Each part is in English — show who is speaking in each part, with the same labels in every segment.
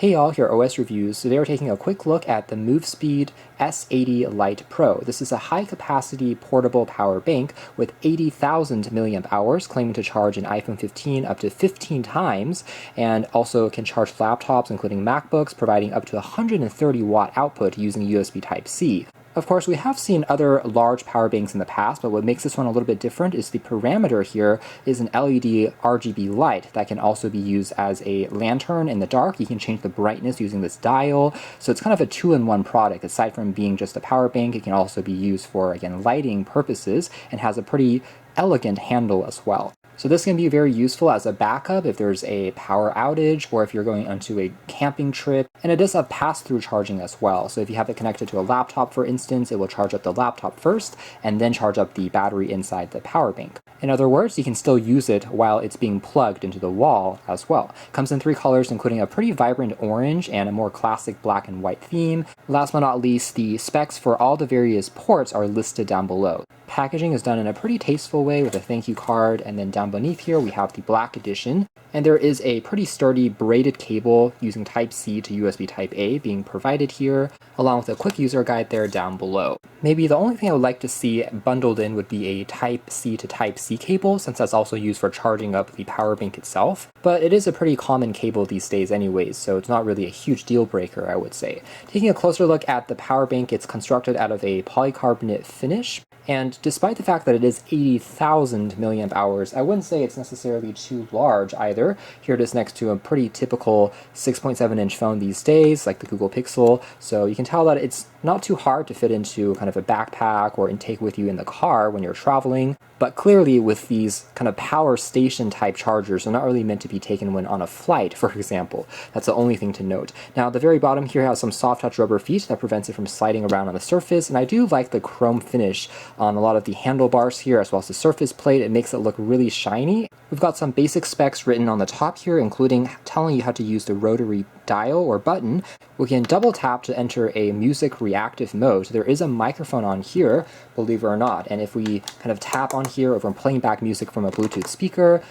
Speaker 1: Hey all, here are OS Reviews. Today we're taking a quick look at the MoveSpeed S80 Lite Pro. This is a high-capacity portable power bank with 80,000 milliamp hours, claiming to charge an iPhone 15 up to 15 times, and also can charge laptops, including MacBooks, providing up to 130 watt output using USB Type-C. Of course, we have seen other large power banks in the past, but what makes this one a little bit different is the parameter here is an LED RGB light that can also be used as a lantern in the dark. You can change the brightness using this dial, so it's kind of a two-in-one product. Aside from being just a power bank, it can also be used for, again, lighting purposes, and has a pretty elegant handle as well. So this can be very useful as a backup if there's a power outage or if you're going onto a camping trip. And it does have pass-through charging as well. So if you have it connected to a laptop, for instance, it will charge up the laptop first and then charge up the battery inside the power bank. In other words, you can still use it while it's being plugged into the wall as well. It comes in 3 colors, including a pretty vibrant orange and a more classic black and white theme. Last but not least, the specs for all the various ports are listed down below. Packaging is done in a pretty tasteful way with a thank you card, and then down beneath here we have the black edition, and there is a pretty sturdy braided cable using Type-C to USB Type-A being provided here, along with a quick user guide there down below. Maybe the only thing I would like to see bundled in would be a Type-C to Type-C cable, since that's also used for charging up the power bank itself, but it is a pretty common cable these days anyways, so it's not really a huge deal breaker, I would say. Taking a closer look at the power bank, it's constructed out of a polycarbonate finish, and despite the fact that it is 80,000 milliamp hours, I wouldn't say it's necessarily too large either. Here it is next to a pretty typical 6.7-inch phone these days, like the Google Pixel, so you can tell that it's not too hard to fit into kind of a backpack or take with you in the car when you're traveling. But clearly with these kind of power station type chargers, they're not really meant to be taken when on a flight, for example. That's the only thing to note. Now the very bottom here has some soft touch rubber feet that prevents it from sliding around on the surface, and I do like the chrome finish on a lot of the handlebars here as well as the surface plate. It makes it look really shiny. We've got some basic specs written on the top here, including telling you how to use the rotary dial or button. We can double tap to enter a music reactive mode. So there is a microphone on here, believe it or not, and if we kind of tap on here, if we're playing back music from a Bluetooth speaker,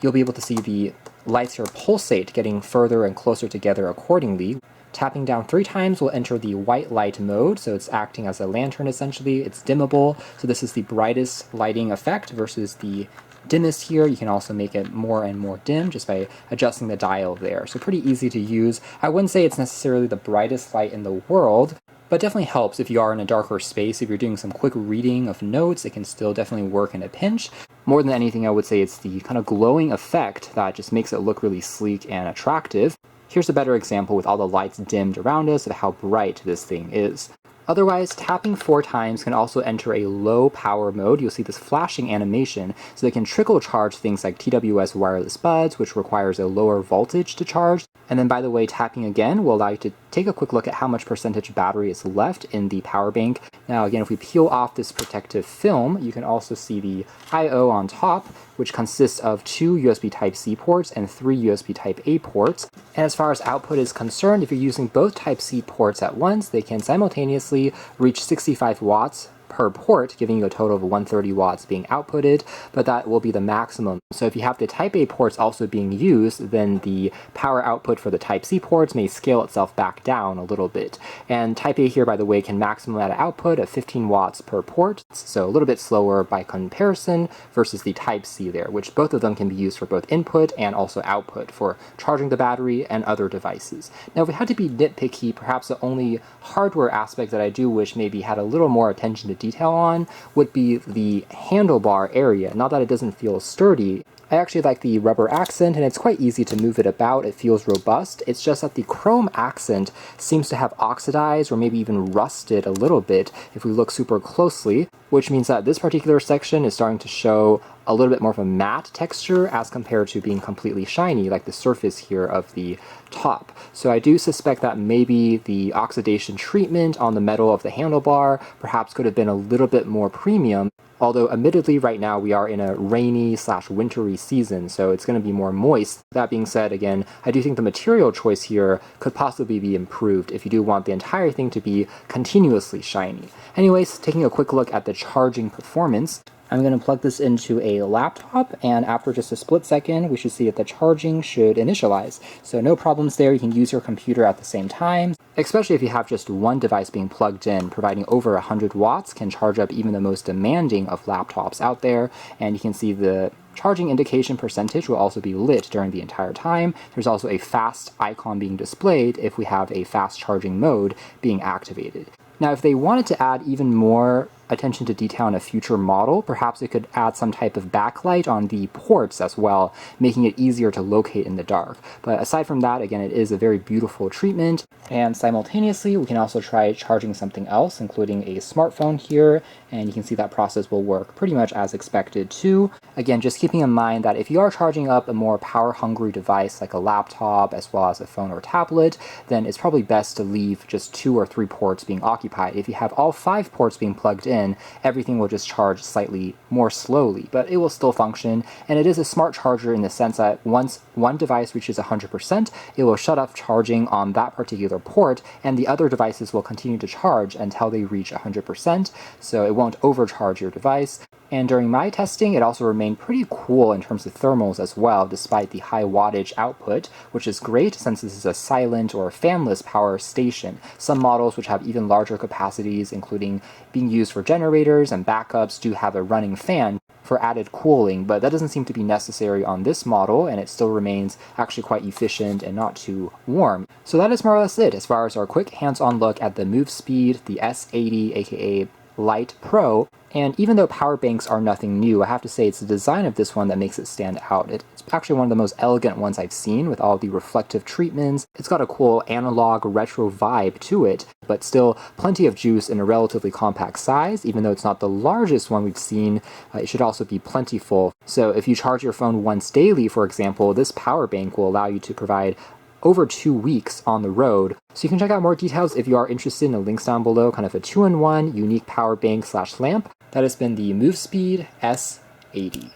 Speaker 1: you'll be able to see the lights here pulsate, getting further and closer together accordingly. Tapping down 3 times will enter the white light mode, so it's acting as a lantern essentially. It's dimmable, so this is the brightest lighting effect versus the dimmest here. You can also make it more and more dim just by adjusting the dial there. So pretty easy to use. I wouldn't say it's necessarily the brightest light in the world, but definitely helps if you are in a darker space. If you're doing some quick reading of notes, it can still definitely work in a pinch. More than anything, I would say it's the kind of glowing effect that just makes it look really sleek and attractive. Here's a better example with all the lights dimmed around us of how bright this thing is. Otherwise, tapping 4 times can also enter a low power mode. You'll see this flashing animation, so they can trickle charge things like TWS wireless buds, which requires a lower voltage to charge. And then, by the way, tapping again will allow you to take a quick look at how much percentage battery is left in the power bank. Now again, if we peel off this protective film, you can also see the I/O on top, which consists of 2 USB Type-C ports and 3 USB Type-A ports. And as far as output is concerned, if you're using both Type-C ports at once, they can simultaneously reach 65 watts per port, giving you a total of 130 watts being outputted, but that will be the maximum. So if you have the Type-A ports also being used, then the power output for the Type-C ports may scale itself back down a little bit. And Type-A here, by the way, can maximum at an output of 15 watts per port, so a little bit slower by comparison versus the Type-C there, which both of them can be used for both input and also output for charging the battery and other devices. Now if we had to be nitpicky, perhaps the only hardware aspect that I do wish maybe had a little more attention to detail on would be the handlebar area. Not that it doesn't feel sturdy. I actually like the rubber accent, and it's quite easy to move it about. It feels robust. It's just that the chrome accent seems to have oxidized or maybe even rusted a little bit if we look super closely, which means that this particular section is starting to show a little bit more of a matte texture as compared to being completely shiny like the surface here of the top. So I do suspect that maybe the oxidation treatment on the metal of the handlebar perhaps could have been a little bit more premium, although admittedly right now we are in a rainy/wintry season, so it's going to be more moist. That being said, again, I do think the material choice here could possibly be improved if you do want the entire thing to be continuously shiny. Anyways, taking a quick look at the charging performance, I'm going to plug this into a laptop, and after just a split second, we should see that the charging should initialize. So no problems there. You can use your computer at the same time, especially if you have just one device being plugged in. Providing over 100 watts can charge up even the most demanding of laptops out there, and you can see the charging indication percentage will also be lit during the entire time. There's also a fast icon being displayed if we have a fast charging mode being activated. Now, if they wanted to add even more attention to detail in a future model, perhaps it could add some type of backlight on the ports as well, making it easier to locate in the dark. But aside from that, again, it is a very beautiful treatment. And simultaneously, we can also try charging something else, including a smartphone here, and you can see that process will work pretty much as expected too. Again, just keeping in mind that if you are charging up a more power-hungry device like a laptop as well as a phone or tablet, then it's probably best to leave just 2 or 3 ports being occupied. If you have all 5 ports being plugged in, everything will just charge slightly more slowly, but it will still function. And it is a smart charger in the sense that once one device reaches 100%, it will shut off charging on that particular port, and the other devices will continue to charge until they reach 100%, so it won't overcharge your device. And during my testing, it also remained pretty cool in terms of thermals as well, despite the high wattage output, which is great since this is a silent or fanless power station. Some models which have even larger capacities, including being used for generators and backups, do have a running fan for added cooling, but that doesn't seem to be necessary on this model, and it still remains actually quite efficient and not too warm. So that is more or less it as far as our quick hands-on look at the MoveSpeed, the S80, aka Lite Pro. And even though power banks are nothing new, I have to say it's the design of this one that makes it stand out. It's actually one of the most elegant ones I've seen, with all the reflective treatments. It's got a cool analog retro vibe to it, but still plenty of juice in a relatively compact size. Even though it's not the largest one we've seen, it should also be plentiful. So if you charge your phone once daily, for example, this power bank will allow you to provide over 2 weeks on the road. So you can check out more details if you are interested in the links down below, kind of a 2-in-1 unique power bank / lamp. That has been the MoveSpeed S80.